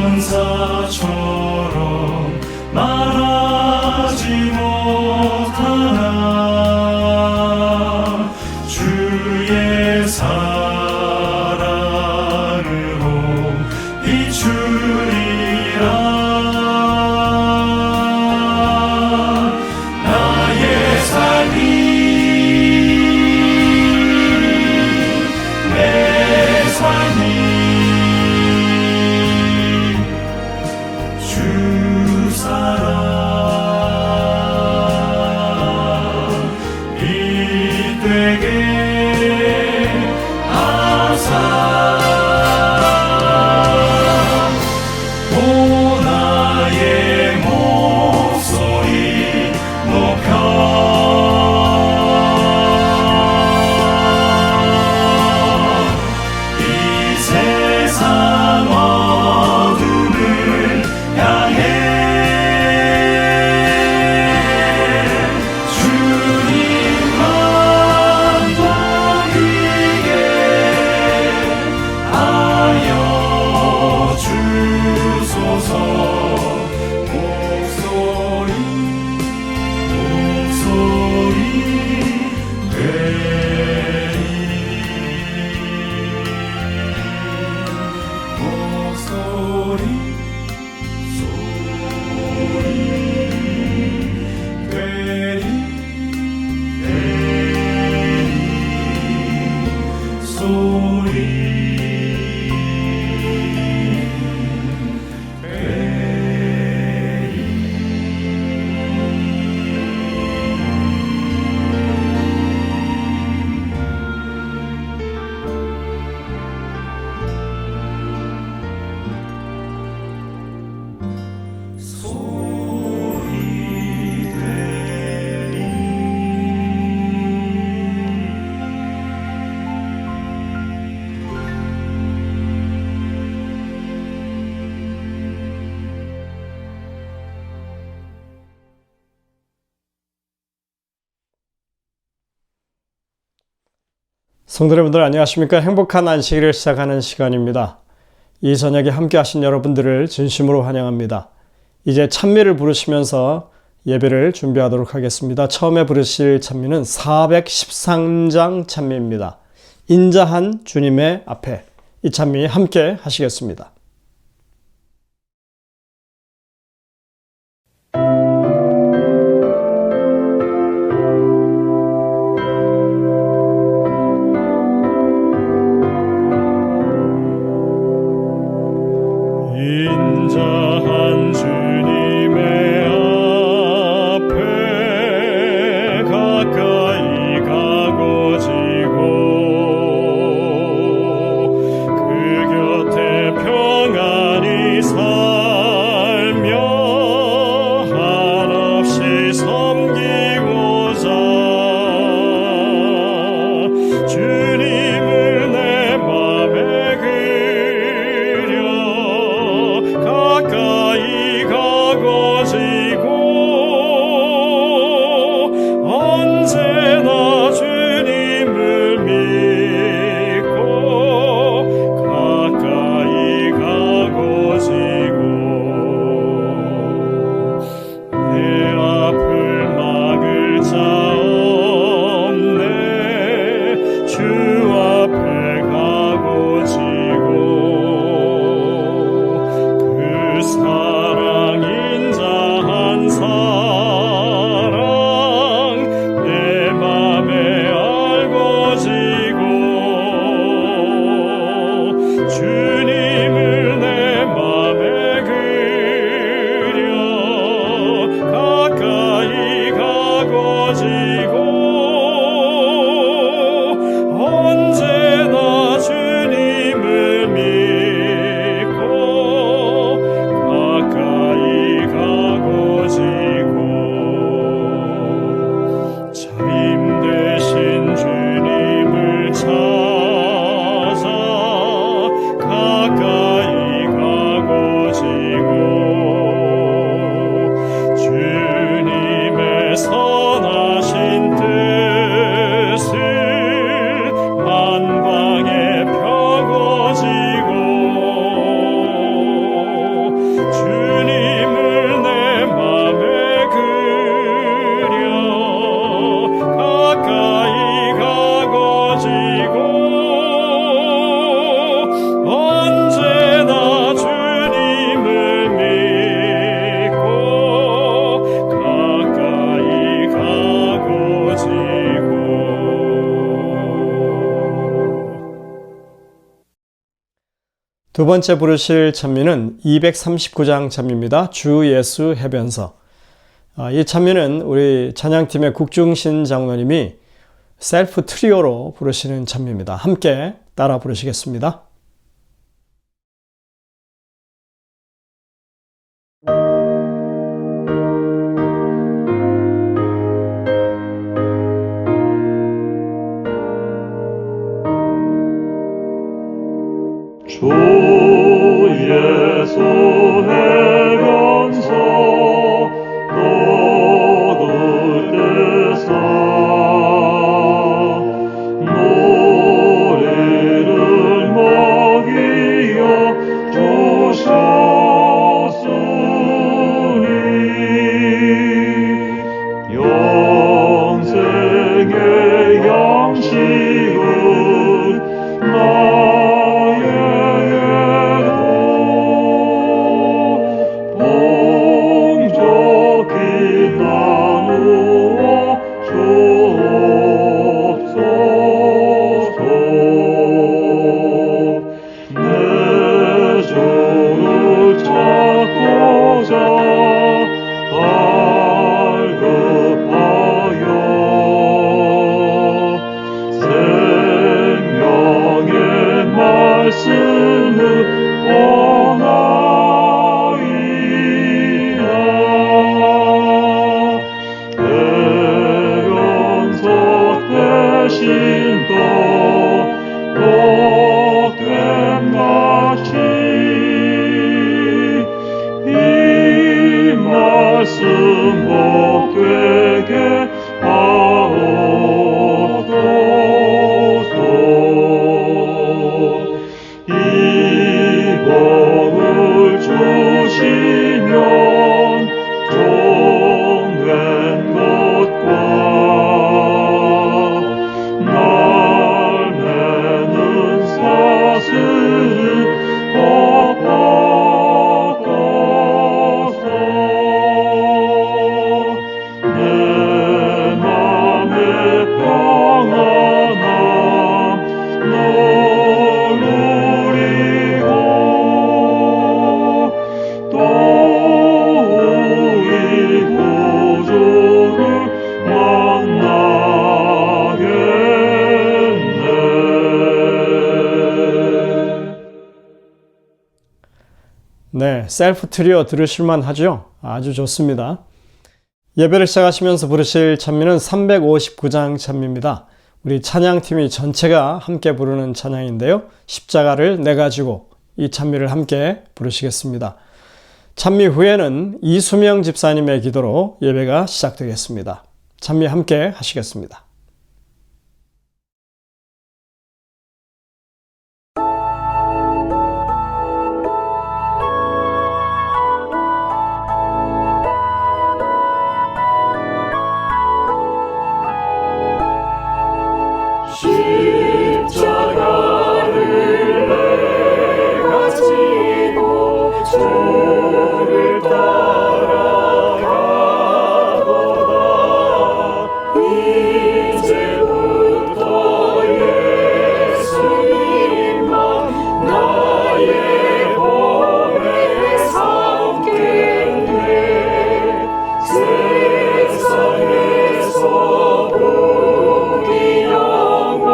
천사처럼 말하지 못하나 주의 사랑으로 비추리라. 나의 삶이 내 삶이 주 사랑이 되게 하사. 오 나의 목소리 높여 이 세상 어둠을 향해 주님만 보이게 하여 주소서. 목소리 되리. 목소리 되리. 소리 성도 여러분들 안녕하십니까? 행복한 안식일을 시작하는 시간입니다. 이 저녁에 함께 하신 여러분들을 진심으로 환영합니다. 이제 찬미를 부르시면서 예배를 준비하도록 하겠습니다. 처음에 부르실 찬미는 413장 찬미입니다. 인자한 주님의 앞에, 이 찬미 함께 하시겠습니다. 인자한 주님의 앞에 가까이 가고 지고 그 곁에 평안히 살며 한없이 섬기고자 주님을 내 맘에 가까이 가고 지고 언제나 주님을 믿고 가까이 가고 지고 내 앞을 막을 자 없네. 주 앞에 가고 지고 사랑 인자한 사랑 내 맘에 알고 지고 주님을 내 맘에 그려 가까이 가고 지고 두 번째 부르실 찬미는 239장 찬미입니다. 주 예수 해변서. 이 찬미는 우리 찬양팀의 국중신 장로님이 셀프 트리오로 부르시는 찬미입니다. 함께 따라 부르시겠습니다. 주 예수 해변서 거둘 때서 노래를 먹이어 주셨으니 영생의 양식은 네, 셀프 트리오 들으실만 하죠? 아주 좋습니다. 예배를 시작하시면서 부르실 찬미는 359장 찬미입니다. 우리 찬양팀이 전체가 함께 부르는 찬양인데요. 십자가를 내가 지고 이 찬미를 함께 부르시겠습니다. 찬미 후에는 이수명 집사님의 기도로 예배가 시작되겠습니다. 찬미 함께 하시겠습니다. 십자가를 내가 지고 주를 따라가도다. 이제부터 예수님만 나의 몸에 삼겠네. 세상에서 부귀 영화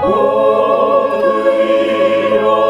모두 잃어버려도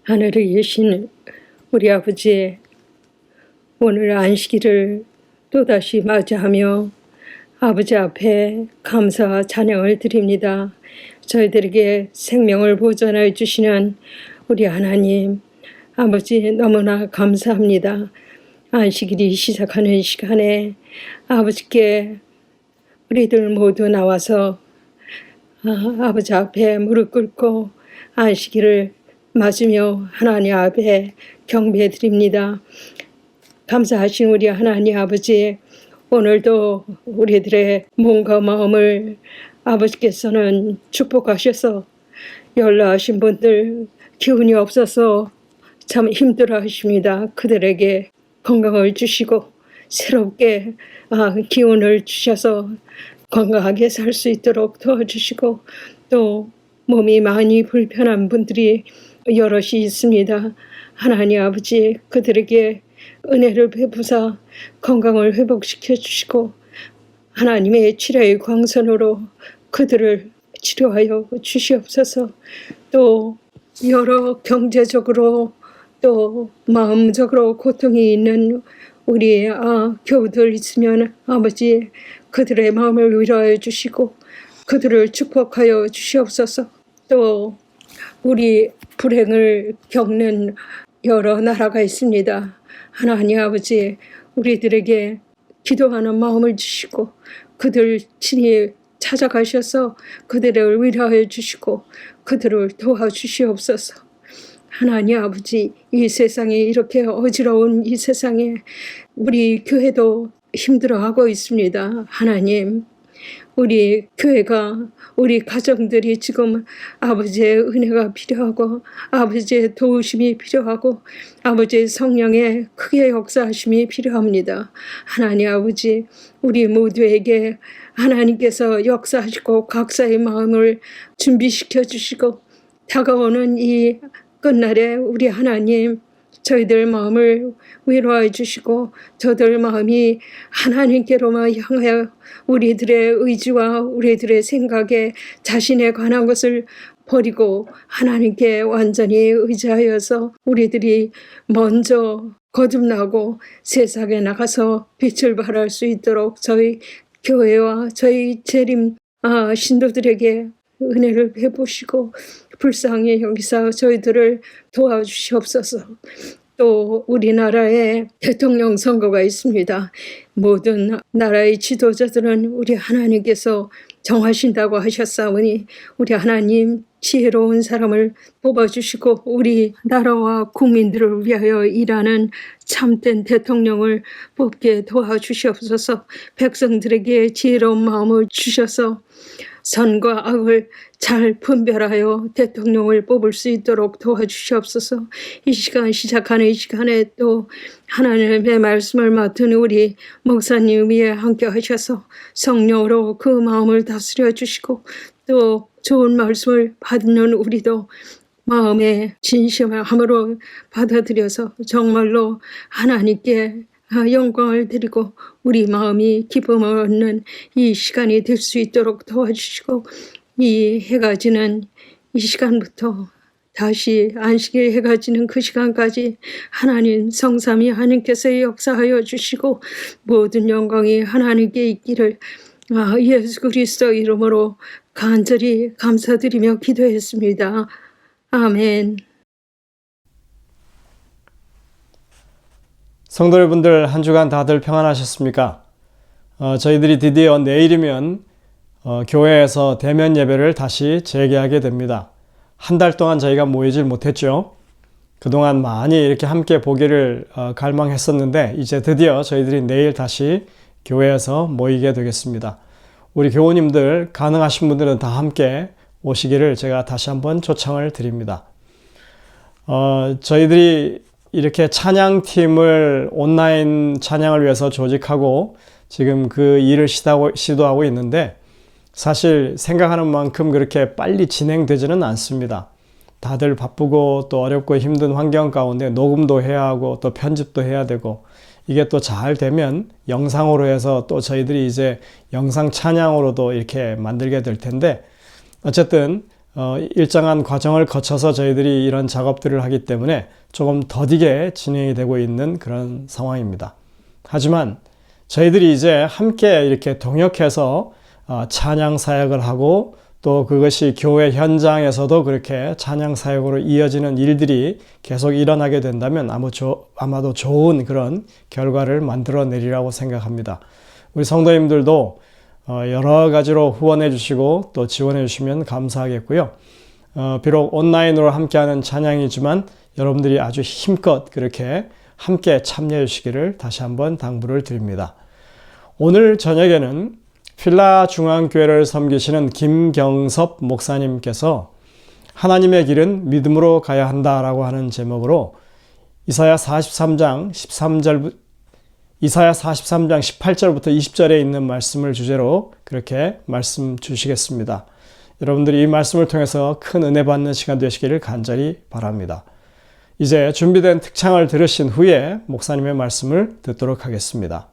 하늘에 계신 우리 아버지, 오늘 안식일을 또다시 맞이하며 아버지 앞에 감사 찬양을 드립니다. 저희들에게 생명을 보존해 주시는 우리 하나님, 아버지 너무나 감사합니다. 안식일이 시작하는 시간에 아버지께 우리들 모두 나와서 아버지 앞에 무릎 꿇고 안식일을 맞으며 하나님 앞에 경배 드립니다. 감사하신 우리 하나님 아버지, 오늘도 우리들의 몸과 마음을 아버지께서는 축복하셔서 연로하신 분들 기운이 없어서 참 힘들어 하십니다. 그들에게 건강을 주시고 새롭게 기운을 주셔서 건강하게 살 수 있도록 도와주시고, 또 몸이 많이 불편한 분들이 여럿이 있습니다. 하나님 아버지, 그들에게 은혜를 베푸사 건강을 회복시켜 주시고 하나님의 치료의 광선으로 그들을 치료하여 주시옵소서. 또 여러 경제적으로 또 마음적으로 고통이 있는 우리 교우들 있으면 아버지, 그들의 마음을 위로하여 주시고 그들을 축복하여 주시옵소서. 또 우리 불행을 겪는 여러 나라가 있습니다. 하나님 아버지, 우리들에게 기도하는 마음을 주시고 그들 친히 찾아가셔서 그들을 위로하여 주시고 그들을 도와주시옵소서. 하나님 아버지, 이 세상에 이렇게 어지러운 이 세상에 우리 교회도 힘들어하고 있습니다. 하나님, 우리 교회가, 우리 가정들이 지금 아버지의 은혜가 필요하고 아버지의 도우심이 필요하고 아버지의 성령의 크게 역사하심이 필요합니다. 하나님 아버지, 우리 모두에게 하나님께서 역사하시고 각자의 마음을 준비시켜 주시고 다가오는 이 끝날에 우리 하나님, 저희들 마음을 위로해 주시고 저들 마음이 하나님께로만 향하여 우리들의 의지와 우리들의 생각에 자신에 관한 것을 버리고 하나님께 완전히 의지하여서 우리들이 먼저 거듭나고 세상에 나가서 빛을 발할 수 있도록 저희 교회와 저희 재림 신도들에게 은혜를 베푸시고 불쌍히 여기서 저희들을 도와주시옵소서. 또 우리나라에 대통령 선거가 있습니다. 모든 나라의 지도자들은 우리 하나님께서 정하신다고 하셨사오니 우리 하나님 지혜로운 사람을 뽑아주시고 우리 나라와 국민들을 위하여 일하는 참된 대통령을 뽑게 도와주시옵소서. 백성들에게 지혜로운 마음을 주셔서 선과 악을 잘 분별하여 대통령을 뽑을 수 있도록 도와주시옵소서. 이 시간 시작하는 이 시간에 또 하나님의 말씀을 맡은 우리 목사님 위에 함께 하셔서 성령으로 그 마음을 다스려 주시고 또 좋은 말씀을 받는 우리도 마음의 진심함으로 받아들여서 정말로 하나님께 영광을 드리고 우리 마음이 기쁨을 얻는 이 시간이 될 수 있도록 도와주시고, 이 해가 지는 이 시간부터 다시 안식일 해가 지는 그 시간까지 하나님 성삼위 하나님께서 역사하여 주시고 모든 영광이 하나님께 있기를 예수 그리스도 이름으로 간절히 감사드리며 기도했습니다. 아멘. 성도 여러분들, 한 주간 다들 평안하셨습니까? 저희들이 드디어 내일이면 교회에서 대면 예배를 다시 재개하게 됩니다. 한 달 동안 저희가 모이질 못했죠. 그동안 많이 이렇게 함께 보기를 갈망했었는데 이제 드디어 저희들이 내일 다시 교회에서 모이게 되겠습니다. 우리 교우님들 가능하신 분들은 다 함께 오시기를 제가 다시 한번 초청을 드립니다. 저희들이 이렇게 찬양팀을 온라인 찬양을 위해서 조직하고 지금 그 일을 시도하고 있는데 사실 생각하는 만큼 그렇게 빨리 진행되지는 않습니다. 다들 바쁘고 또 어렵고 힘든 환경 가운데 녹음도 해야 하고 또 편집도 해야 되고 이게 또 잘 되면 영상으로 해서 또 저희들이 이제 영상 찬양으로도 이렇게 만들게 될 텐데 어쨌든 일정한 과정을 거쳐서 저희들이 이런 작업들을 하기 때문에 조금 더디게 진행이 되고 있는 그런 상황입니다. 하지만 저희들이 이제 함께 이렇게 동역해서 찬양 사역을 하고 또 그것이 교회 현장에서도 그렇게 찬양 사역으로 이어지는 일들이 계속 일어나게 된다면 아마도 좋은 그런 결과를 만들어내리라고 생각합니다. 우리 성도님들도 여러 가지로 후원해 주시고 또 지원해 주시면 감사하겠고요. 비록 온라인으로 함께하는 찬양이지만 여러분들이 아주 힘껏 그렇게 함께 참여해 주시기를 다시 한번 당부를 드립니다. 오늘 저녁에는 필라 중앙교회를 섬기시는 김경섭 목사님께서 하나님의 길은 믿음으로 가야 한다라고 하는 제목으로 이사야 43장 18절부터 20절에 있는 말씀을 주제로 그렇게 말씀 주시겠습니다. 여러분들이 이 말씀을 통해서 큰 은혜 받는 시간 되시기를 간절히 바랍니다. 이제 준비된 특창을 들으신 후에 목사님의 말씀을 듣도록 하겠습니다.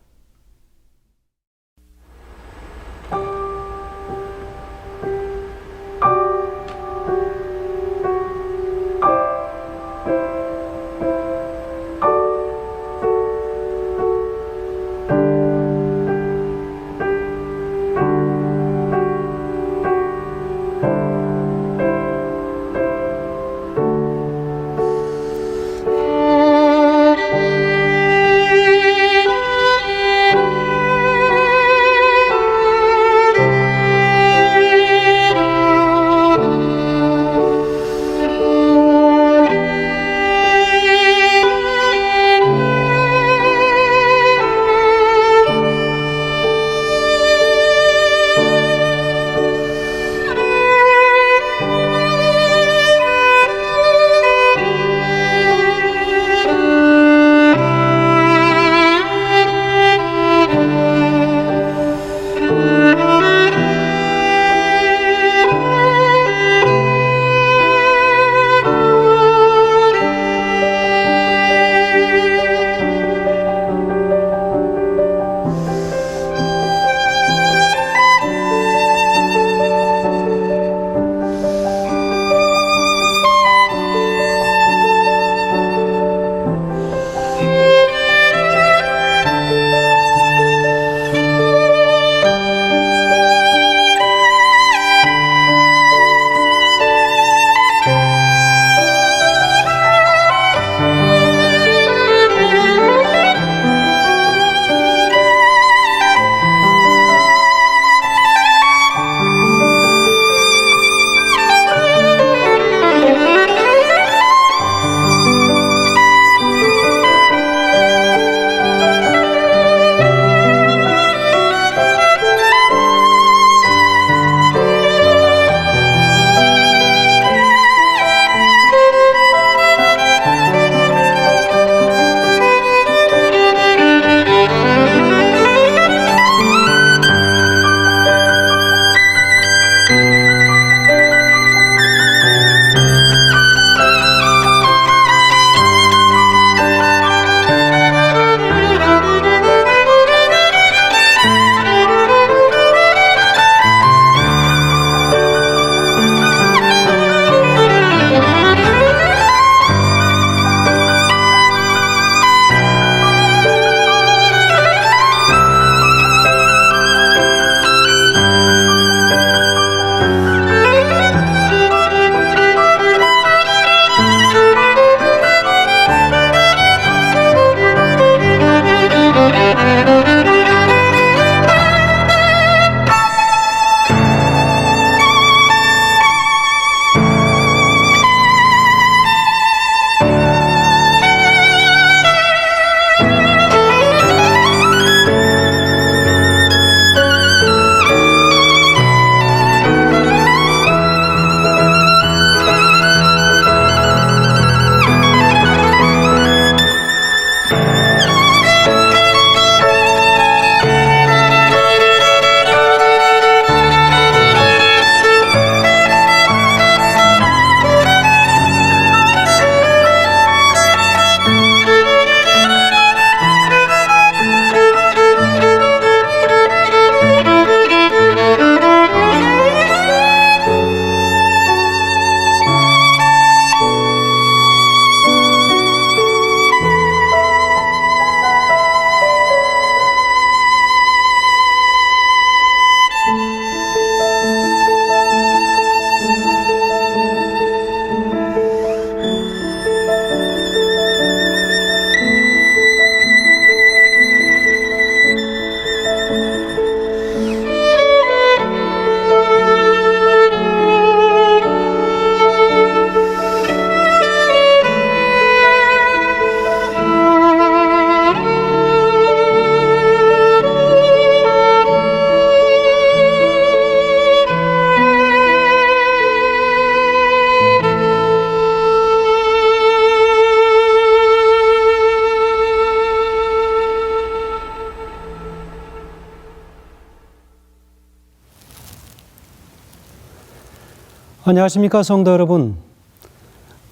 안녕하십니까 성도 여러분.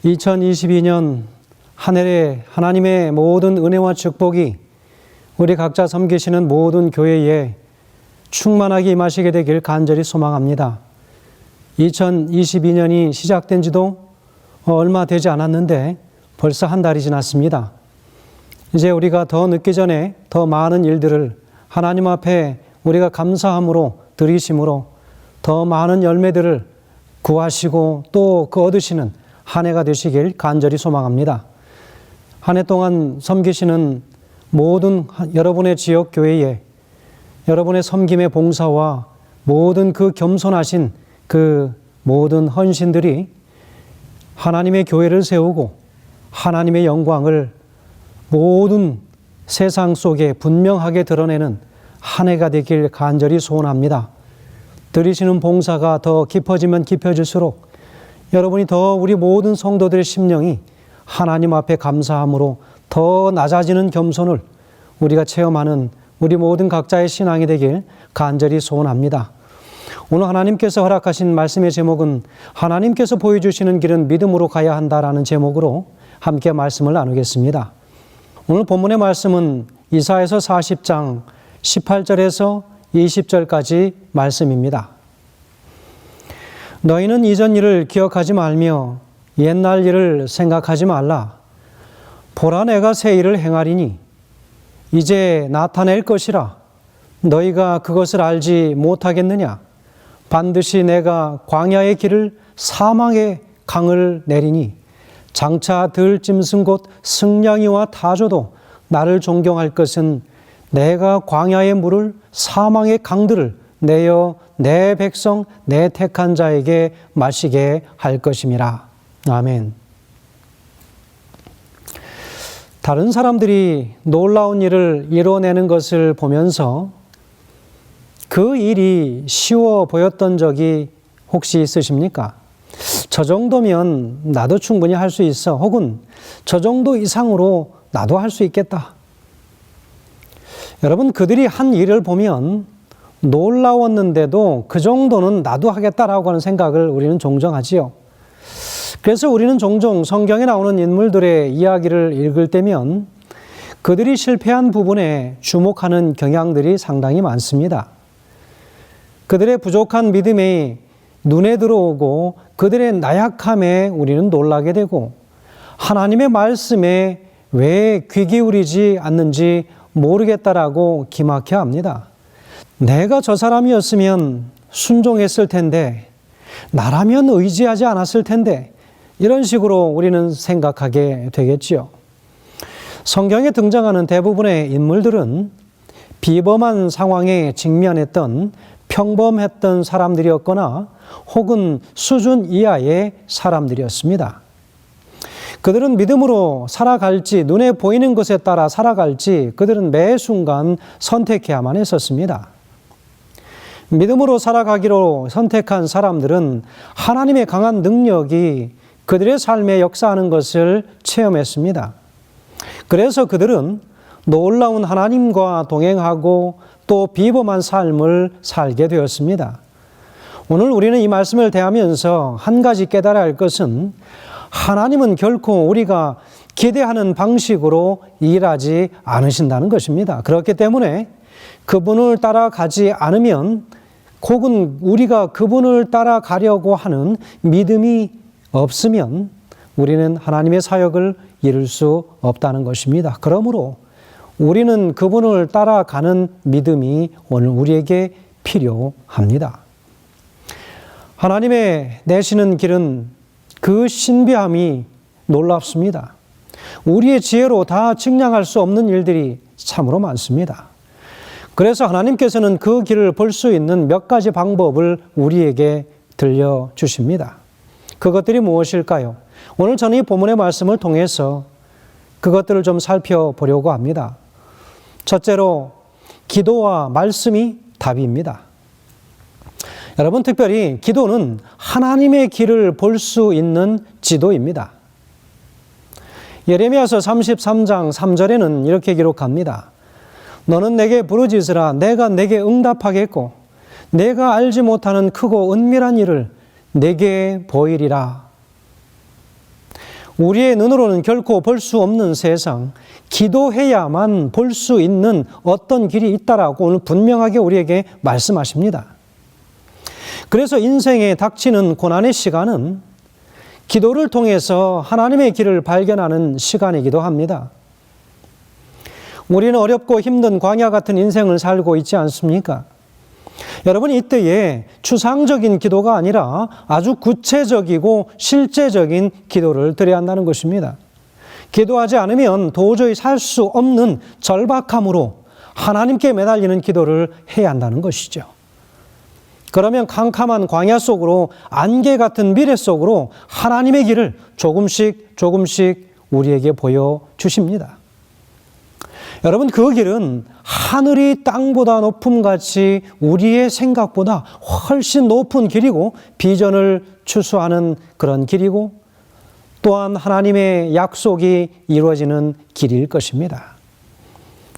2022년 한 해에 하나님의 모든 은혜와 축복이 우리 각자 섬기시는 모든 교회에 충만하게 임하시게 되길 간절히 소망합니다. 2022년이 시작된 지도 얼마 되지 않았는데 벌써 한 달이 지났습니다. 이제 우리가 더 늦기 전에 더 많은 일들을 하나님 앞에 우리가 감사함으로 드리심으로 더 많은 열매들을 구하시고 또 그 얻으시는 한 해가 되시길 간절히 소망합니다. 한 해 동안 섬기시는 모든 여러분의 지역 교회에 여러분의 섬김의 봉사와 모든 그 겸손하신 그 모든 헌신들이 하나님의 교회를 세우고 하나님의 영광을 모든 세상 속에 분명하게 드러내는 한 해가 되길 간절히 소원합니다. 드리시는 봉사가 더 깊어지면 깊어질수록 여러분이 더 우리 모든 성도들의 심령이 하나님 앞에 감사함으로 더 낮아지는 겸손을 우리가 체험하는 우리 모든 각자의 신앙이 되길 간절히 소원합니다. 오늘 하나님께서 허락하신 말씀의 제목은 하나님께서 보여주시는 길은 믿음으로 가야 한다라는 제목으로 함께 말씀을 나누겠습니다. 오늘 본문의 말씀은 이사야서 40장 18절에서 20절까지 말씀입니다. 너희는 이전 일을 기억하지 말며 옛날 일을 생각하지 말라. 보라 내가 새 일을 행하리니 이제 나타낼 것이라. 너희가 그것을 알지 못하겠느냐? 반드시 내가 광야의 길을 사망의 강을 내리니 장차 들짐승 곧 승냥이와 타조도 나를 존경할 것은 내가 광야의 물을 사망의 강들을 내어 내 백성 내 택한 자에게 마시게 할 것임이라. 아멘. 다른 사람들이 놀라운 일을 이뤄내는 것을 보면서 그 일이 쉬워 보였던 적이 혹시 있으십니까? 저 정도면 나도 충분히 할 수 있어. 혹은 저 정도 이상으로 나도 할 수 있겠다. 여러분, 그들이 한 일을 보면 놀라웠는데도 그 정도는 나도 하겠다라고 하는 생각을 우리는 종종 하지요. 그래서 우리는 종종 성경에 나오는 인물들의 이야기를 읽을 때면 그들이 실패한 부분에 주목하는 경향들이 상당히 많습니다. 그들의 부족한 믿음이 눈에 들어오고 그들의 나약함에 우리는 놀라게 되고 하나님의 말씀에 왜 귀 기울이지 않는지 모르겠다라고 기막혀 합니다. 내가 저 사람이었으면 순종했을 텐데, 나라면 의지하지 않았을 텐데, 이런 식으로 우리는 생각하게 되겠지요. 성경에 등장하는 대부분의 인물들은 비범한 상황에 직면했던 평범했던 사람들이었거나 혹은 수준 이하의 사람들이었습니다. 그들은 믿음으로 살아갈지 눈에 보이는 것에 따라 살아갈지 그들은 매 순간 선택해야만 했었습니다. 믿음으로 살아가기로 선택한 사람들은 하나님의 강한 능력이 그들의 삶에 역사하는 것을 체험했습니다. 그래서 그들은 놀라운 하나님과 동행하고 또 비범한 삶을 살게 되었습니다. 오늘 우리는 이 말씀을 대하면서 한 가지 깨달아야 할 것은 하나님은 결코 우리가 기대하는 방식으로 일하지 않으신다는 것입니다. 그렇기 때문에 그분을 따라가지 않으면 혹은 우리가 그분을 따라가려고 하는 믿음이 없으면 우리는 하나님의 사역을 이룰 수 없다는 것입니다. 그러므로 우리는 그분을 따라가는 믿음이 오늘 우리에게 필요합니다. 하나님의 내시는 길은 그 신비함이 놀랍습니다. 우리의 지혜로 다 측량할 수 없는 일들이 참으로 많습니다. 그래서 하나님께서는 그 길을 볼 수 있는 몇 가지 방법을 우리에게 들려주십니다. 그것들이 무엇일까요? 오늘 저는 이 본문의 말씀을 통해서 그것들을 좀 살펴보려고 합니다. 첫째로 기도와 말씀이 답입니다. 여러분, 특별히 기도는 하나님의 길을 볼 수 있는 지도입니다. 예레미야서 33장 3절에는 이렇게 기록합니다. 너는 내게 부르짖으라. 내가 내게 응답하겠고 내가 알지 못하는 크고 은밀한 일을 내게 보이리라. 우리의 눈으로는 결코 볼 수 없는 세상, 기도해야만 볼 수 있는 어떤 길이 있다라고 오늘 분명하게 우리에게 말씀하십니다. 그래서 인생에 닥치는 고난의 시간은 기도를 통해서 하나님의 길을 발견하는 시간이기도 합니다. 우리는 어렵고 힘든 광야 같은 인생을 살고 있지 않습니까? 여러분, 이때에 추상적인 기도가 아니라 아주 구체적이고 실제적인 기도를 드려야 한다는 것입니다. 기도하지 않으면 도저히 살 수 없는 절박함으로 하나님께 매달리는 기도를 해야 한다는 것이죠. 그러면 캄캄한 광야 속으로, 안개 같은 미래 속으로 하나님의 길을 조금씩 우리에게 보여주십니다. 여러분, 그 길은 하늘이 땅보다 높음같이 우리의 생각보다 훨씬 높은 길이고, 비전을 추수하는 그런 길이고, 또한 하나님의 약속이 이루어지는 길일 것입니다.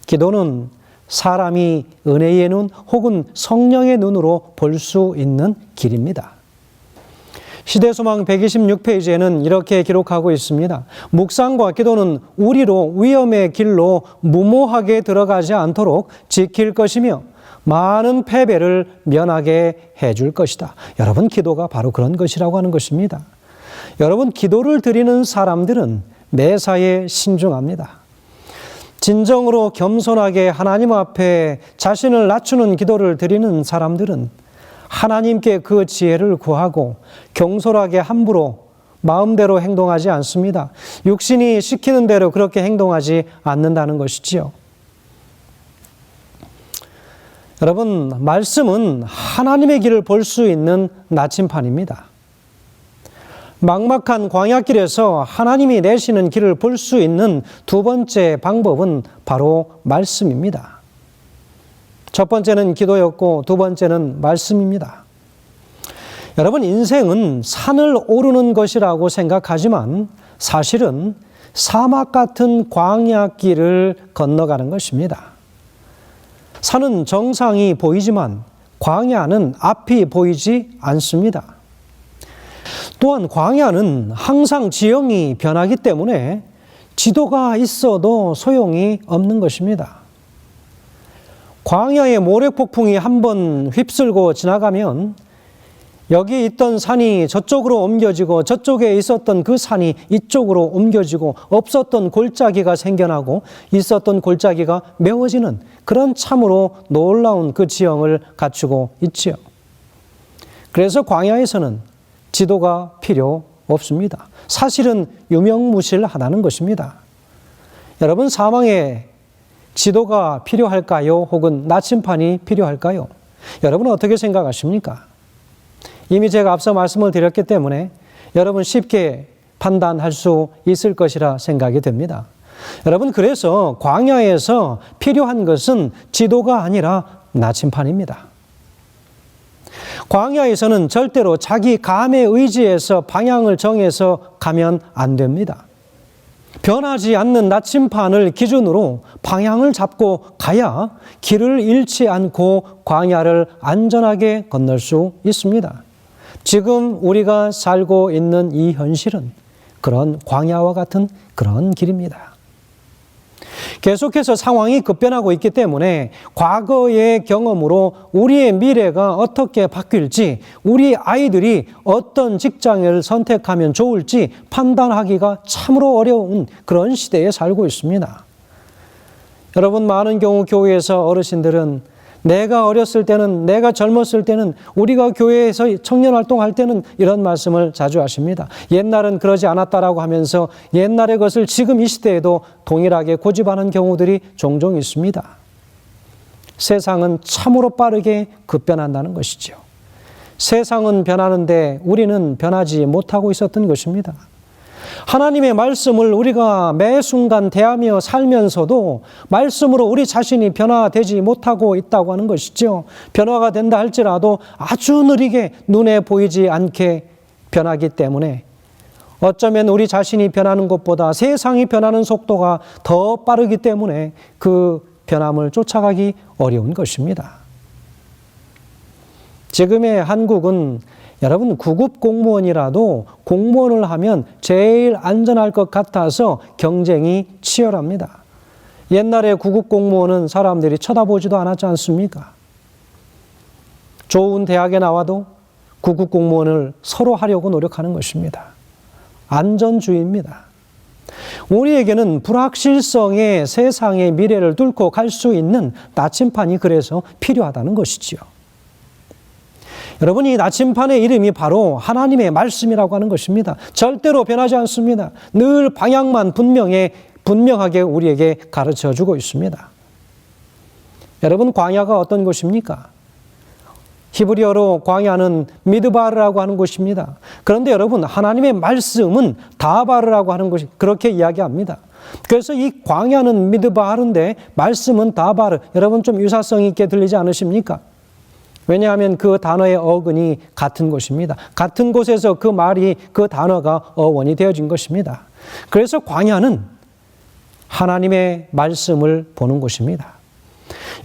기도는 사람이 은혜의 눈 혹은 성령의 눈으로 볼 수 있는 길입니다. 시대소망 126페이지에는 이렇게 기록하고 있습니다. 묵상과 기도는 우리로 위험의 길로 무모하게 들어가지 않도록 지킬 것이며 많은 패배를 면하게 해줄 것이다. 여러분, 기도가 바로 그런 것이라고 하는 것입니다. 여러분, 기도를 드리는 사람들은 매사에 신중합니다. 진정으로 겸손하게 하나님 앞에 자신을 낮추는 기도를 드리는 사람들은 하나님께 그 지혜를 구하고 경솔하게 함부로 마음대로 행동하지 않습니다. 육신이 시키는 대로 그렇게 행동하지 않는다는 것이지요. 여러분, 말씀은 하나님의 길을 볼 수 있는 나침판입니다. 막막한 광야길에서 하나님이 내시는 길을 볼 수 있는 두 번째 방법은 바로 말씀입니다. 첫 번째는 기도였고 두 번째는 말씀입니다. 여러분, 인생은 산을 오르는 것이라고 생각하지만 사실은 사막 같은 광야길을 건너가는 것입니다. 산은 정상이 보이지만 광야는 앞이 보이지 않습니다. 또한 광야는 항상 지형이 변하기 때문에 지도가 있어도 소용이 없는 것입니다. 광야의 모래폭풍이 한번 휩쓸고 지나가면 여기 있던 산이 저쪽으로 옮겨지고 저쪽에 있었던 그 산이 이쪽으로 옮겨지고 없었던 골짜기가 생겨나고 있었던 골짜기가 메워지는 그런 참으로 놀라운 그 지형을 갖추고 있지요. 그래서 광야에서는 지도가 필요 없습니다. 사실은 유명무실하다는 것입니다. 여러분, 사망에 지도가 필요할까요? 혹은 나침판이 필요할까요? 여러분은 어떻게 생각하십니까? 이미 제가 앞서 말씀을 드렸기 때문에 여러분 쉽게 판단할 수 있을 것이라 생각이 됩니다. 여러분, 그래서 광야에서 필요한 것은 지도가 아니라 나침판입니다. 광야에서는 절대로 자기 감에 의지해서 방향을 정해서 가면 안 됩니다. 변하지 않는 나침판을 기준으로 방향을 잡고 가야 길을 잃지 않고 광야를 안전하게 건널 수 있습니다. 지금 우리가 살고 있는 이 현실은 그런 광야와 같은 그런 길입니다. 계속해서 상황이 급변하고 있기 때문에 과거의 경험으로 우리의 미래가 어떻게 바뀔지, 우리 아이들이 어떤 직장을 선택하면 좋을지 판단하기가 참으로 어려운 그런 시대에 살고 있습니다. 여러분, 많은 경우 교회에서 어르신들은 내가 어렸을 때는, 내가 젊었을 때는, 우리가 교회에서 청년활동할 때는 이런 말씀을 자주 하십니다. 옛날은 그러지 않았다라고 하면서 옛날의 것을 지금 이 시대에도 동일하게 고집하는 경우들이 종종 있습니다. 세상은 참으로 빠르게 급변한다는 것이죠. 세상은 변하는데 우리는 변하지 못하고 있었던 것입니다. 하나님의 말씀을 우리가 매 순간 대하며 살면서도 말씀으로 우리 자신이 변화되지 못하고 있다고 하는 것이죠. 변화가 된다 할지라도 아주 느리게 눈에 보이지 않게 변하기 때문에 어쩌면 우리 자신이 변하는 것보다 세상이 변하는 속도가 더 빠르기 때문에 그 변함을 쫓아가기 어려운 것입니다. 지금의 한국은 여러분, 9급 공무원이라도 공무원을 하면 제일 안전할 것 같아서 경쟁이 치열합니다. 옛날에 9급 공무원은 사람들이 쳐다보지도 않았지 않습니까? 좋은 대학에 나와도 9급 공무원을 서로 하려고 노력하는 것입니다. 안전주의입니다. 우리에게는 불확실성의 세상의 미래를 뚫고 갈 수 있는 나침판이 그래서 필요하다는 것이지요. 여러분, 이 나침판의 이름이 바로 하나님의 말씀이라고 하는 것입니다. 절대로 변하지 않습니다. 늘 방향만 분명하게 우리에게 가르쳐 주고 있습니다. 여러분, 광야가 어떤 곳입니까? 히브리어로 광야는 미드바르라고 하는 곳입니다. 그런데 여러분, 하나님의 말씀은 다바르라고 하는 것이 그렇게 이야기합니다. 그래서 이 광야는 미드바르인데 말씀은 다바르. 여러분, 좀 유사성 있게 들리지 않으십니까? 왜냐하면 그 단어의 어근이 같은 곳입니다. 같은 곳에서 그 말이, 그 단어가 어원이 되어진 것입니다. 그래서 광야는 하나님의 말씀을 보는 곳입니다.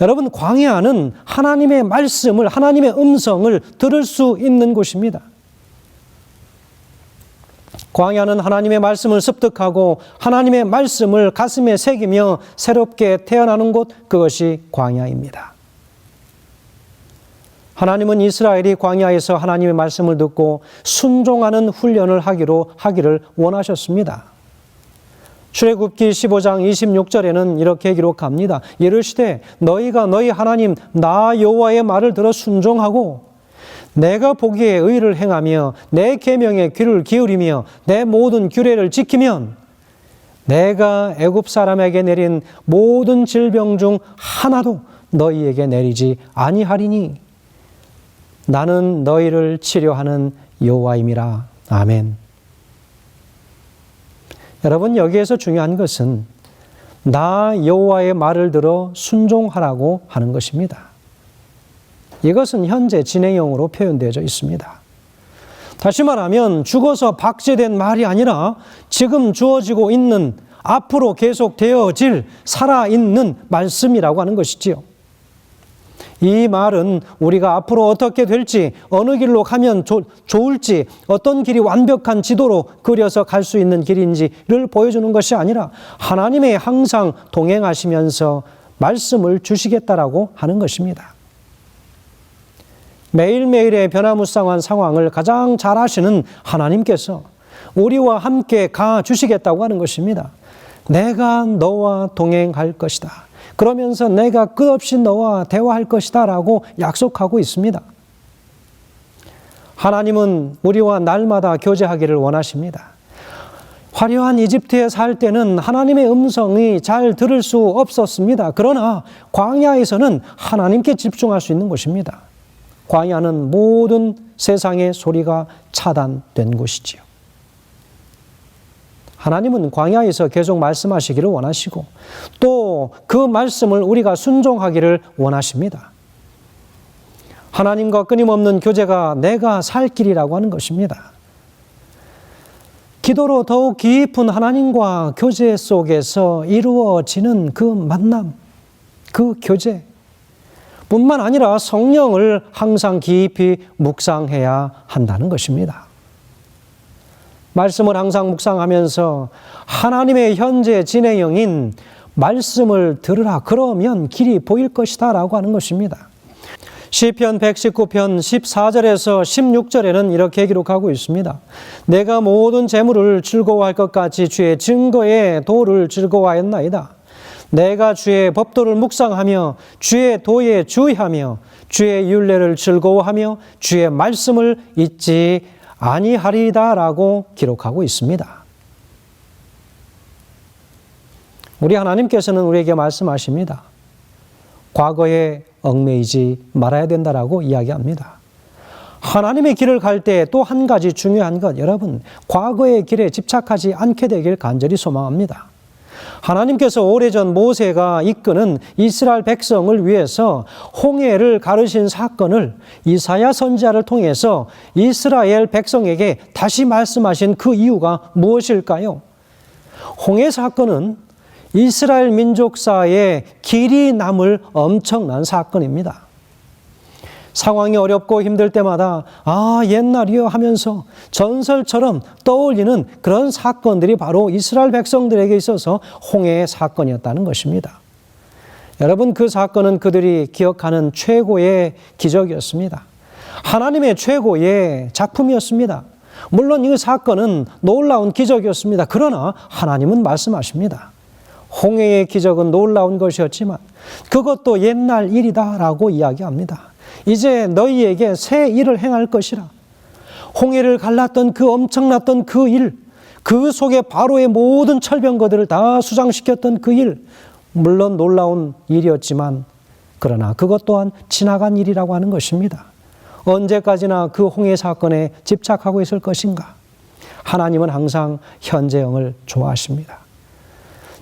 여러분, 광야는 하나님의 말씀을, 하나님의 음성을 들을 수 있는 곳입니다. 광야는 하나님의 말씀을 습득하고 하나님의 말씀을 가슴에 새기며 새롭게 태어나는 곳, 그것이 광야입니다. 하나님은 이스라엘이 광야에서 하나님의 말씀을 듣고 순종하는 훈련을 하기를 원하셨습니다. 출애굽기 15장 26절에는 이렇게 기록합니다. 이르시되 너희가 너희 하나님 나 여호와의 말을 들어 순종하고 내가 보기에 의를 행하며 내 계명에 귀를 기울이며 내 모든 규례를 지키면 내가 애굽 사람에게 내린 모든 질병 중 하나도 너희에게 내리지 아니하리니 나는 너희를 치료하는 여호와임이라. 아멘. 여러분, 여기에서 중요한 것은 나 여호와의 말을 들어 순종하라고 하는 것입니다. 이것은 현재 진행형으로 표현되어져 있습니다. 다시 말하면 죽어서 박제된 말이 아니라 지금 주어지고 있는, 앞으로 계속 되어질 살아있는 말씀이라고 하는 것이지요. 이 말은 우리가 앞으로 어떻게 될지, 어느 길로 가면 좋을지, 어떤 길이 완벽한 지도로 그려서 갈 수 있는 길인지를 보여주는 것이 아니라 하나님의 항상 동행하시면서 말씀을 주시겠다라고 하는 것입니다. 매일매일의 변화무쌍한 상황을 가장 잘 아시는 하나님께서 우리와 함께 가 주시겠다고 하는 것입니다. 내가 너와 동행할 것이다. 그러면서 내가 끝없이 너와 대화할 것이다 라고 약속하고 있습니다. 하나님은 우리와 날마다 교제하기를 원하십니다. 화려한 이집트에 살 때는 하나님의 음성이 잘 들을 수 없었습니다. 그러나 광야에서는 하나님께 집중할 수 있는 곳입니다. 광야는 모든 세상의 소리가 차단된 곳이지요. 하나님은 광야에서 계속 말씀하시기를 원하시고 또 그 말씀을 우리가 순종하기를 원하십니다. 하나님과 끊임없는 교제가 내가 살 길이라고 하는 것입니다. 기도로 더욱 깊은 하나님과 교제 속에서 이루어지는 그 만남, 그 교제 뿐만 아니라 성령을 항상 깊이 묵상해야 한다는 것입니다. 말씀을 항상 묵상하면서 하나님의 현재 진행형인 말씀을 들으라. 그러면 길이 보일 것이다 라고 하는 것입니다. 시편 119편 14절에서 16절에는 이렇게 기록하고 있습니다. 내가 모든 재물을 즐거워할 것 같이 주의 증거의 도를 즐거워하였나이다. 내가 주의 법도를 묵상하며 주의 도에 주의하며 주의 율례를 즐거워하며 주의 말씀을 잊지 아니하리다 라고 기록하고 있습니다. 우리 하나님께서는 우리에게 말씀하십니다. 과거에 얽매이지 말아야 된다라고 이야기합니다. 하나님의 길을 갈 때 또 한 가지 중요한 것, 여러분, 과거의 길에 집착하지 않게 되길 간절히 소망합니다. 하나님께서 오래전 모세가 이끄는 이스라엘 백성을 위해서 홍해를 가르신 사건을 이사야 선지자를 통해서 이스라엘 백성에게 다시 말씀하신 그 이유가 무엇일까요? 홍해 사건은 이스라엘 민족사에 길이 남을 엄청난 사건입니다. 상황이 어렵고 힘들 때마다 옛날이요 하면서 전설처럼 떠올리는 그런 사건들이 바로 이스라엘 백성들에게 있어서 홍해의 사건이었다는 것입니다. 여러분, 그 사건은 그들이 기억하는 최고의 기적이었습니다. 하나님의 최고의 작품이었습니다. 물론 이 사건은 놀라운 기적이었습니다. 그러나 하나님은 말씀하십니다. 홍해의 기적은 놀라운 것이었지만 그것도 옛날 일이다라고 이야기합니다. 이제 너희에게 새 일을 행할 것이라. 홍해를 갈랐던 그 엄청났던 그 일, 그 속에 바로의 모든 철병거들을 다 수장시켰던 그 일, 물론 놀라운 일이었지만 그러나 그것 또한 지나간 일이라고 하는 것입니다. 언제까지나 그 홍해 사건에 집착하고 있을 것인가? 하나님은 항상 현재형을 좋아하십니다.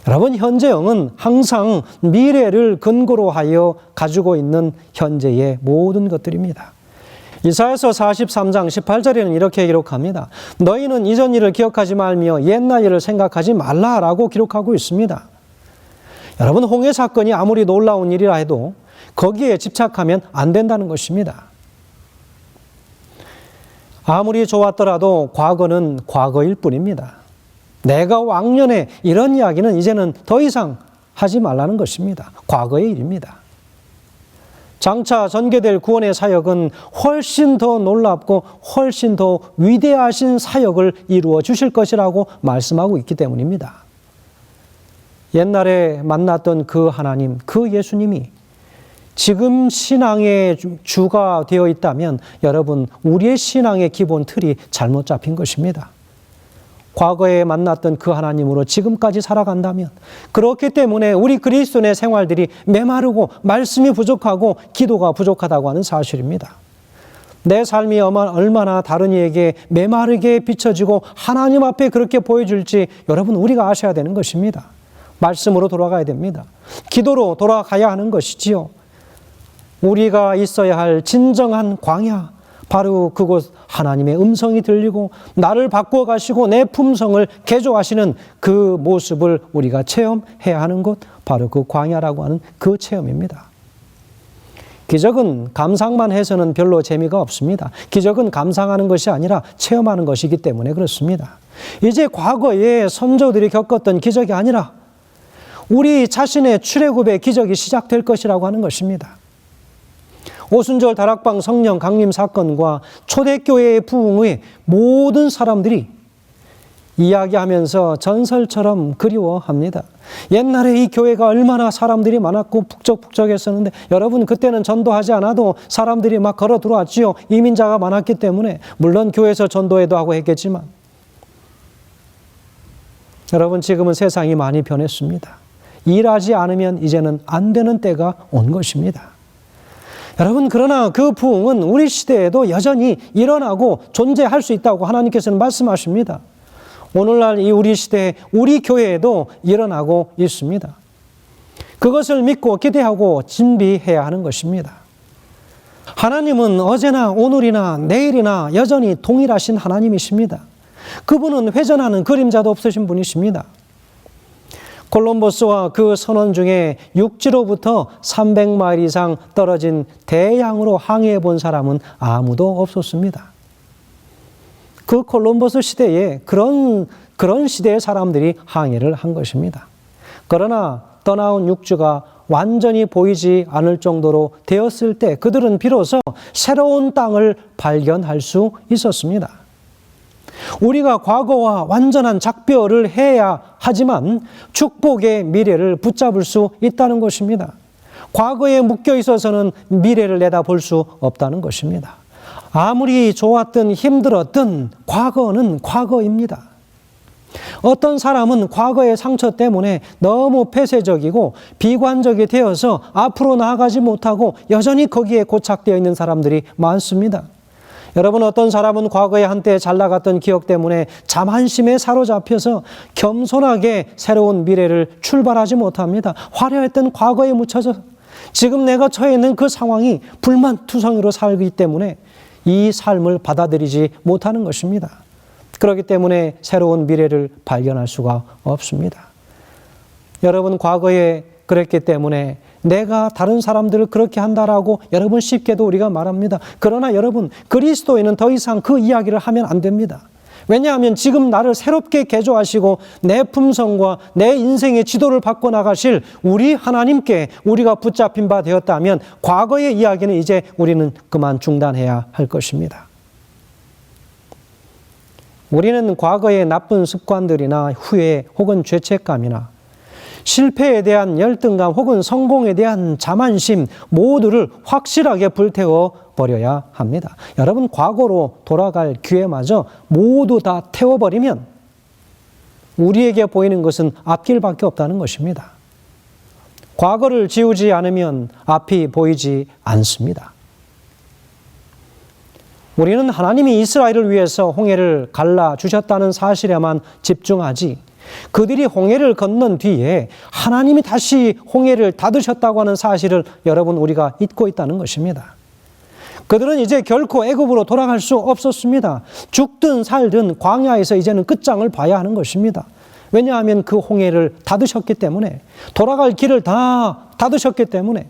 여러분, 현재형은 항상 미래를 근거로 하여 가지고 있는 현재의 모든 것들입니다. 이사야서 43장 18절에는 이렇게 기록합니다. 너희는 이전 일을 기억하지 말며 옛날 일을 생각하지 말라라고 기록하고 있습니다. 여러분, 홍해 사건이 아무리 놀라운 일이라 해도 거기에 집착하면 안 된다는 것입니다. 아무리 좋았더라도 과거는 과거일 뿐입니다. 내가 왕년에 이런 이야기는 이제는 더 이상 하지 말라는 것입니다. 과거의 일입니다. 장차 전개될 구원의 사역은 훨씬 더 놀랍고 훨씬 더 위대하신 사역을 이루어 주실 것이라고 말씀하고 있기 때문입니다. 옛날에 만났던 그 하나님, 그 예수님이 지금 신앙의 주가 되어 있다면 여러분, 우리의 신앙의 기본 틀이 잘못 잡힌 것입니다. 과거에 만났던 그 하나님으로 지금까지 살아간다면, 그렇기 때문에 우리 그리스도인의 생활들이 메마르고 말씀이 부족하고 기도가 부족하다고 하는 사실입니다. 내 삶이 얼마나 다른 이에게 메마르게 비춰지고 하나님 앞에 그렇게 보여줄지 여러분, 우리가 아셔야 되는 것입니다. 말씀으로 돌아가야 됩니다. 기도로 돌아가야 하는 것이지요. 우리가 있어야 할 진정한 광야, 바로 그곳 하나님의 음성이 들리고 나를 바꾸어 가시고 내 품성을 개조하시는 그 모습을 우리가 체험해야 하는 곳, 바로 그 광야라고 하는 그 체험입니다. 기적은 감상만 해서는 별로 재미가 없습니다. 기적은 감상하는 것이 아니라 체험하는 것이기 때문에 그렇습니다. 이제 과거에 선조들이 겪었던 기적이 아니라 우리 자신의 출애굽의 기적이 시작될 것이라고 하는 것입니다. 오순절 다락방 성령 강림 사건과 초대교회의 부흥의 모든 사람들이 이야기하면서 전설처럼 그리워합니다. 옛날에 이 교회가 얼마나 사람들이 많았고 북적북적했었는데 여러분, 그때는 전도하지 않아도 사람들이 막 걸어 들어왔지요. 이민자가 많았기 때문에. 물론 교회에서 전도회도 하고 했겠지만 여러분, 지금은 세상이 많이 변했습니다. 일하지 않으면 이제는 안 되는 때가 온 것입니다. 여러분, 그러나 그 부흥은 우리 시대에도 여전히 일어나고 존재할 수 있다고 하나님께서는 말씀하십니다. 오늘날 이 우리 시대에 우리 교회에도 일어나고 있습니다. 그것을 믿고 기대하고 준비해야 하는 것입니다. 하나님은 어제나 오늘이나 내일이나 여전히 동일하신 하나님이십니다. 그분은 회전하는 그림자도 없으신 분이십니다. 콜럼버스와 그 선원 중에 육지로부터 300마일 이상 떨어진 대양으로 항해해 본 사람은 아무도 없었습니다. 그 콜럼버스 시대에 그런 시대의 사람들이 항해를 한 것입니다. 그러나 떠나온 육지가 완전히 보이지 않을 정도로 되었을 때 그들은 비로소 새로운 땅을 발견할 수 있었습니다. 우리가 과거와 완전한 작별을 해야 하지만 축복의 미래를 붙잡을 수 있다는 것입니다. 과거에 묶여 있어서는 미래를 내다볼 수 없다는 것입니다. 아무리 좋았든 힘들었든 과거는 과거입니다. 어떤 사람은 과거의 상처 때문에 너무 폐쇄적이고 비관적이 되어서 앞으로 나아가지 못하고 여전히 거기에 고착되어 있는 사람들이 많습니다. 여러분, 어떤 사람은 과거에 한때 잘 나갔던 기억 때문에 자만심에 사로잡혀서 겸손하게 새로운 미래를 출발하지 못합니다. 화려했던 과거에 묻혀서 지금 내가 처해 있는 그 상황이 불만투성이로 살기 때문에 이 삶을 받아들이지 못하는 것입니다. 그렇기 때문에 새로운 미래를 발견할 수가 없습니다. 여러분, 과거에 그랬기 때문에 내가 다른 사람들을 그렇게 한다라고 여러분 쉽게도 우리가 말합니다. 그러나 여러분, 그리스도인은 더 이상 그 이야기를 하면 안 됩니다. 왜냐하면 지금 나를 새롭게 개조하시고 내 품성과 내 인생의 지도를 바꿔나가실 우리 하나님께 우리가 붙잡힌 바 되었다면 과거의 이야기는 이제 우리는 그만 중단해야 할 것입니다. 우리는 과거의 나쁜 습관들이나 후회 혹은 죄책감이나 실패에 대한 열등감 혹은 성공에 대한 자만심 모두를 확실하게 불태워 버려야 합니다. 여러분, 과거로 돌아갈 기회마저 모두 다 태워버리면 우리에게 보이는 것은 앞길밖에 없다는 것입니다. 과거를 지우지 않으면 앞이 보이지 않습니다. 우리는 하나님이 이스라엘을 위해서 홍해를 갈라주셨다는 사실에만 집중하지 그들이 홍해를 건넌 뒤에 하나님이 다시 홍해를 닫으셨다고 하는 사실을 여러분 우리가 잊고 있다는 것입니다. 그들은 이제 결코 애굽으로 돌아갈 수 없었습니다. 죽든 살든 광야에서 이제는 끝장을 봐야 하는 것입니다. 왜냐하면 그 홍해를 닫으셨기 때문에, 돌아갈 길을 다 닫으셨기 때문에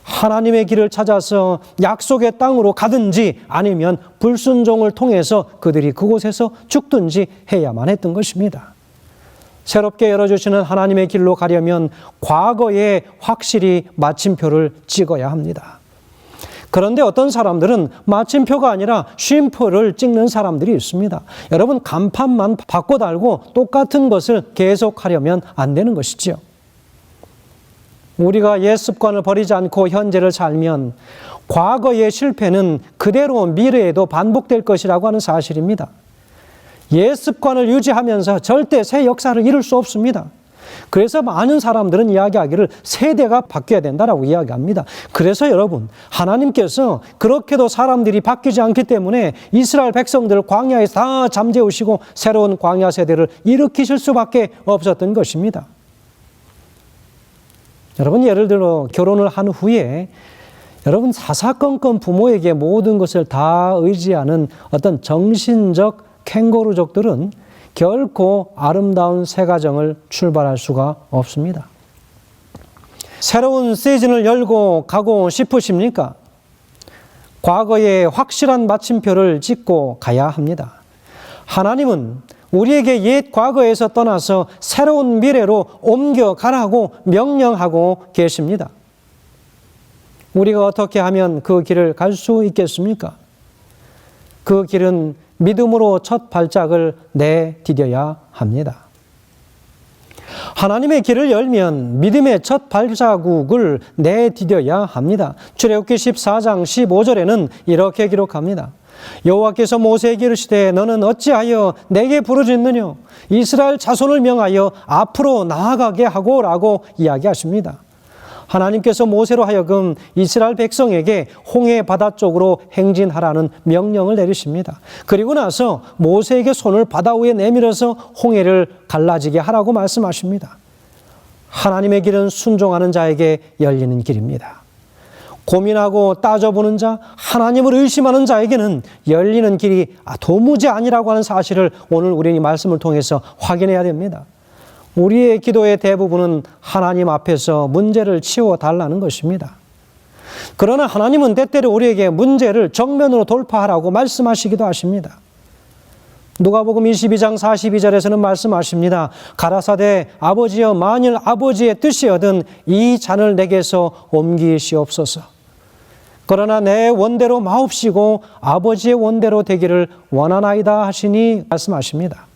하나님의 길을 찾아서 약속의 땅으로 가든지 아니면 불순종을 통해서 그들이 그곳에서 죽든지 해야만 했던 것입니다. 새롭게 열어주시는 하나님의 길로 가려면 과거에 확실히 마침표를 찍어야 합니다. 그런데 어떤 사람들은 마침표가 아니라 쉼표를 찍는 사람들이 있습니다. 여러분, 간판만 바꿔 달고 똑같은 것을 계속하려면 안 되는 것이지요. 우리가 옛 습관을 버리지 않고 현재를 살면 과거의 실패는 그대로 미래에도 반복될 것이라고 하는 사실입니다. 옛 습관을 유지하면서 절대 새 역사를 이룰 수 없습니다. 그래서 많은 사람들은 이야기하기를 세대가 바뀌어야 된다라고 이야기합니다. 그래서 여러분, 하나님께서 그렇게도 사람들이 바뀌지 않기 때문에 이스라엘 백성들을 광야에서 다 잠재우시고 새로운 광야 세대를 일으키실 수밖에 없었던 것입니다. 여러분, 예를 들어 결혼을 한 후에 여러분 사사건건 부모에게 모든 것을 다 의지하는 어떤 정신적 캥거루족들은 결코 아름다운 새 가정을 출발할 수가 없습니다. 새로운 시즌을 열고 가고 싶으십니까? 과거에 확실한 마침표를 찍고 가야 합니다. 하나님은 우리에게 옛 과거에서 떠나서 새로운 미래로 옮겨가라고 명령하고 계십니다. 우리가 어떻게 하면 그 길을 갈 수 있겠습니까? 그 길은 믿음으로 첫 발짝을 내디뎌야 합니다. 하나님의 길을 열면 믿음의 첫 발자국을 내디뎌야 합니다. 출애굽기 14장 15절에는 이렇게 기록합니다. 여호와께서 모세에게 이르시되 너는 어찌하여 내게 부르짖느냐? 이스라엘 자손을 명하여 앞으로 나아가게 하고라고 이야기하십니다. 하나님께서 모세로 하여금 이스라엘 백성에게 홍해 바다 쪽으로 행진하라는 명령을 내리십니다. 그리고 나서 모세에게 손을 바다 위에 내밀어서 홍해를 갈라지게 하라고 말씀하십니다. 하나님의 길은 순종하는 자에게 열리는 길입니다. 고민하고 따져보는 자, 하나님을 의심하는 자에게는 열리는 길이 도무지 아니라고 하는 사실을 오늘 우리는 이 말씀을 통해서 확인해야 됩니다. 우리의 기도의 대부분은 하나님 앞에서 문제를 치워달라는 것입니다. 그러나 하나님은 때때로 우리에게 문제를 정면으로 돌파하라고 말씀하시기도 하십니다. 누가복음 22장 42절에서는 말씀하십니다. 가라사대 아버지여 만일 아버지의 뜻이여든 이 잔을 내게서 옮기시옵소서. 그러나 내 원대로 마옵시고 아버지의 원대로 되기를 원하나이다 하시니 말씀하십니다.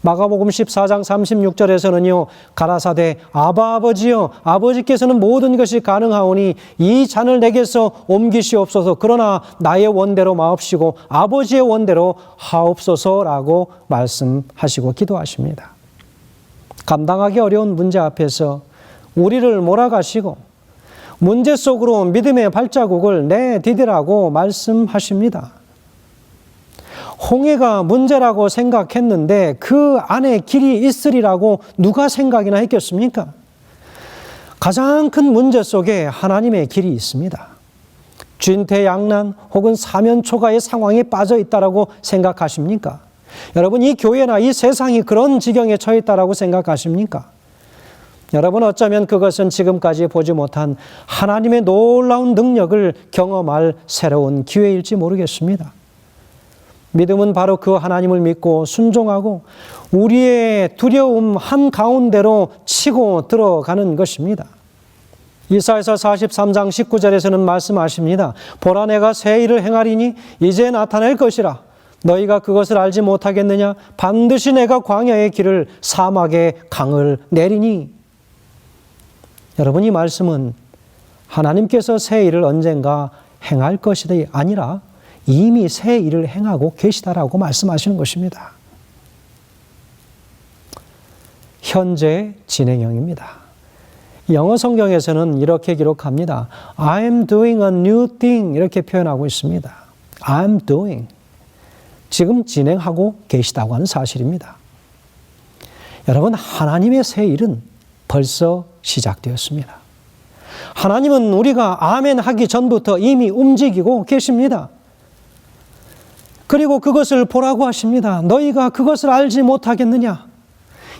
마가복음 14장 36절에서는요. 가라사대 아바 아버지여 아버지께서는 모든 것이 가능하오니 이 잔을 내게서 옮기시옵소서. 그러나 나의 원대로 마옵시고 아버지의 원대로 하옵소서라고 말씀하시고 기도하십니다. 감당하기 어려운 문제 앞에서 우리를 몰아가시고 문제 속으로 믿음의 발자국을 내디디라고 말씀하십니다. 홍해가 문제라고 생각했는데 그 안에 길이 있으리라고 누가 생각이나 했겠습니까? 가장 큰 문제 속에 하나님의 길이 있습니다. 진퇴양난 혹은 사면초가의 상황에 빠져 있다라고 생각하십니까? 여러분, 이 교회나 이 세상이 그런 지경에 처해 있다라고 생각하십니까? 여러분, 어쩌면 그것은 지금까지 보지 못한 하나님의 놀라운 능력을 경험할 새로운 기회일지 모르겠습니다. 믿음은 바로 그 하나님을 믿고 순종하고 우리의 두려움 한가운데로 치고 들어가는 것입니다. 이사야서 43장 19절에서는 말씀하십니다. 보라, 내가 새 일을 행하리니 이제 나타낼 것이라. 너희가 그것을 알지 못하겠느냐? 반드시 내가 광야의 길을 사막의 강을 내리니. 여러분, 이 말씀은 하나님께서 새 일을 언젠가 행할 것이 아니라 이미 새 일을 행하고 계시다라고 말씀하시는 것입니다. 현재 진행형입니다. 영어 성경에서는 이렇게 기록합니다. I'm doing a new thing 이렇게 표현하고 있습니다. I'm doing. 지금 진행하고 계시다고 하는 사실입니다. 여러분, 하나님의 새 일은 벌써 시작되었습니다. 하나님은 우리가 아멘 하기 전부터 이미 움직이고 계십니다. 그리고 그것을 보라고 하십니다. 너희가 그것을 알지 못하겠느냐?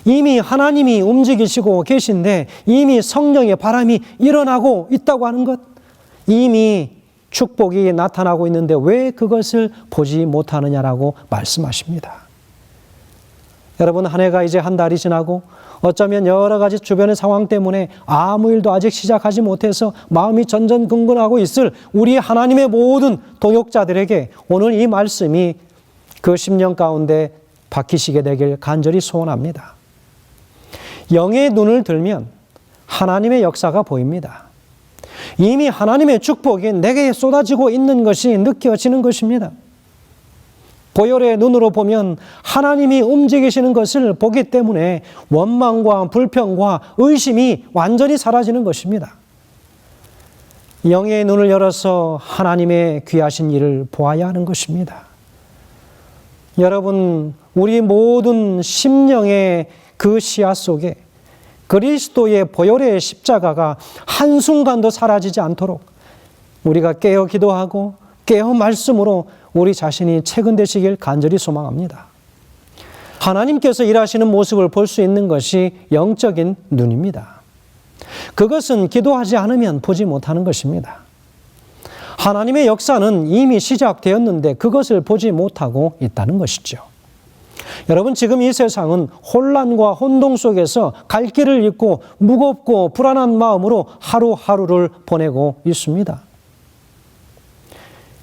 이미 하나님이 움직이시고 계신데 이미 성령의 바람이 일어나고 있다고 하는 것, 이미 축복이 나타나고 있는데 왜 그것을 보지 못하느냐라고 말씀하십니다. 여러분, 한 해가 이제 한 달이 지나고 어쩌면 여러 가지 주변의 상황 때문에 아무 일도 아직 시작하지 못해서 마음이 전전긍긍하고 있을 우리 하나님의 모든 동역자들에게 오늘 이 말씀이 그 심령 가운데 박히시게 되길 간절히 소원합니다. 영의 눈을 들면 하나님의 역사가 보입니다. 이미 하나님의 축복이 내게 쏟아지고 있는 것이 느껴지는 것입니다. 보혈의 눈으로 보면 하나님이 움직이시는 것을 보기 때문에 원망과 불평과 의심이 완전히 사라지는 것입니다. 영의 눈을 열어서 하나님의 귀하신 일을 보아야 하는 것입니다. 여러분, 우리 모든 심령의 그 시야 속에 그리스도의 보혈의 십자가가 한순간도 사라지지 않도록 우리가 깨어 기도하고 깨어 말씀으로 우리 자신이 체근되시길 간절히 소망합니다. 하나님께서 일하시는 모습을 볼 수 있는 것이 영적인 눈입니다. 그것은 기도하지 않으면 보지 못하는 것입니다. 하나님의 역사는 이미 시작되었는데 그것을 보지 못하고 있다는 것이죠. 여러분, 지금 이 세상은 혼란과 혼동 속에서 갈 길을 잃고 무겁고 불안한 마음으로 하루하루를 보내고 있습니다.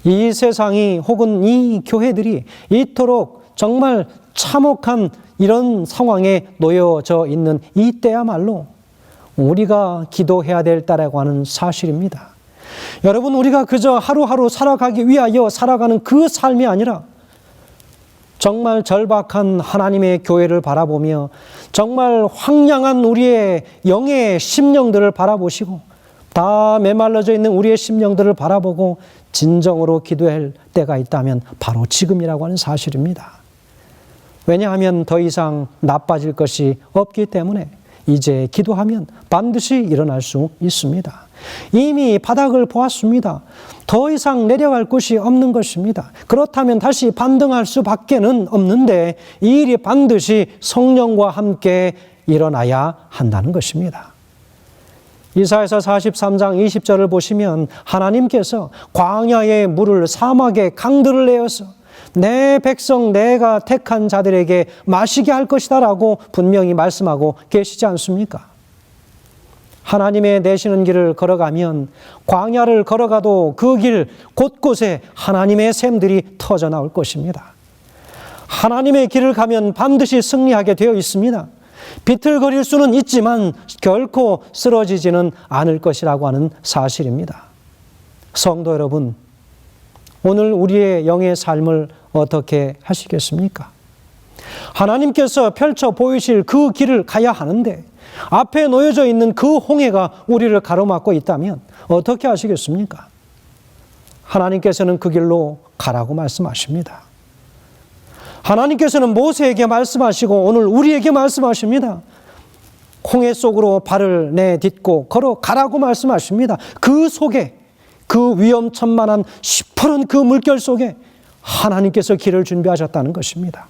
이 세상이 혹은 이 교회들이 이토록 정말 참혹한 이런 상황에 놓여져 있는 이때야말로 우리가 기도해야 될 때라고 하는 사실입니다. 여러분, 우리가 그저 하루하루 살아가기 위하여 살아가는 그 삶이 아니라 정말 절박한 하나님의 교회를 바라보며 정말 황량한 우리의 영의 심령들을 바라보시고 다 메말라져 있는 우리의 심령들을 바라보고 진정으로 기도할 때가 있다면 바로 지금이라고 하는 사실입니다. 왜냐하면 더 이상 나빠질 것이 없기 때문에 이제 기도하면 반드시 일어날 수 있습니다. 이미 바닥을 보았습니다. 더 이상 내려갈 곳이 없는 것입니다. 그렇다면 다시 반등할 수밖에는 없는데 이 일이 반드시 성령과 함께 일어나야 한다는 것입니다. 이사야서 43장 20절을 보시면 하나님께서 광야의 물을 사막의 강들을 내어서 내 백성 내가 택한 자들에게 마시게 할 것이다 라고 분명히 말씀하고 계시지 않습니까? 하나님의 내시는 길을 걸어가면 광야를 걸어가도 그 길 곳곳에 하나님의 샘들이 터져 나올 것입니다. 하나님의 길을 가면 반드시 승리하게 되어 있습니다. 비틀거릴 수는 있지만 결코 쓰러지지는 않을 것이라고 하는 사실입니다. 성도 여러분, 오늘 우리의 영의 삶을 어떻게 하시겠습니까? 하나님께서 펼쳐 보이실 그 길을 가야 하는데 앞에 놓여져 있는 그 홍해가 우리를 가로막고 있다면 어떻게 하시겠습니까? 하나님께서는 그 길로 가라고 말씀하십니다. 하나님께서는 모세에게 말씀하시고 오늘 우리에게 말씀하십니다. 홍해 속으로 발을 내딛고 걸어가라고 말씀하십니다. 그 속에 그 위험천만한 시퍼런 그 물결 속에 하나님께서 길을 준비하셨다는 것입니다.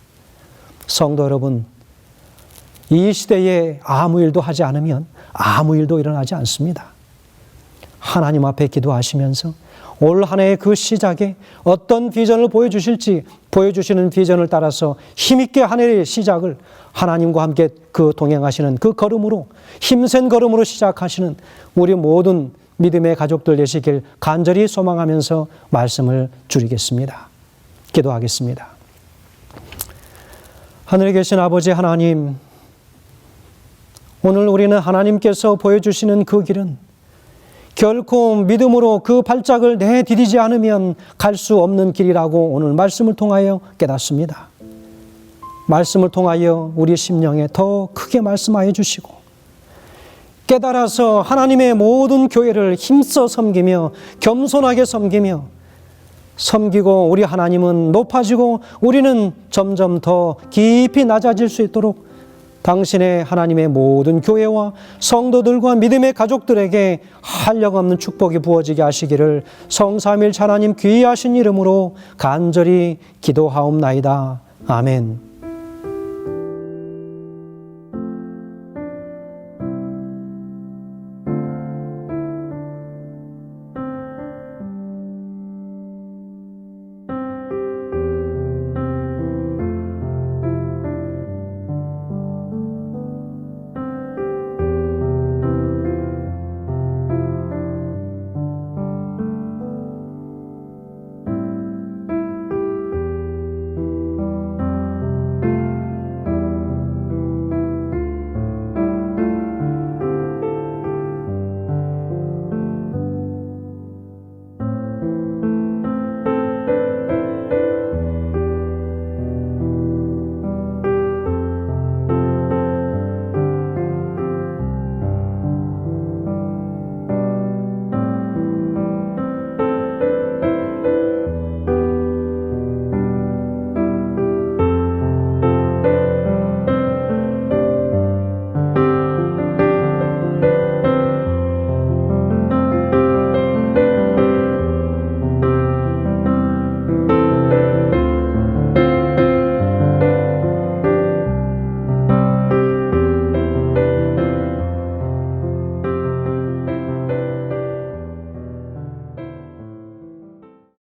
성도 여러분, 이 시대에 아무 일도 하지 않으면 아무 일도 일어나지 않습니다. 하나님 앞에 기도하시면서 올 한 해의 그 시작에 어떤 비전을 보여주실지 보여주시는 비전을 따라서 힘있게 한 해의 시작을 하나님과 함께 그 동행하시는 그 걸음으로 힘센 걸음으로 시작하시는 우리 모든 믿음의 가족들 되시길 간절히 소망하면서 말씀을 줄이겠습니다. 기도하겠습니다. 하늘에 계신 아버지 하나님, 오늘 우리는 하나님께서 보여주시는 그 길은 결코 믿음으로 그 발짝을 내디디지 않으면 갈 수 없는 길이라고 오늘 말씀을 통하여 깨닫습니다. 말씀을 통하여 우리 심령에 더 크게 말씀하여 주시고 깨달아서 하나님의 모든 교회를 힘써 섬기며 겸손하게 섬기며 섬기고 우리 하나님은 높아지고 우리는 점점 더 깊이 낮아질 수 있도록 당신의 하나님의 모든 교회와 성도들과 믿음의 가족들에게 한량없는 축복이 부어지게 하시기를 성삼일체 하나님 귀하신 이름으로 간절히 기도하옵나이다. 아멘.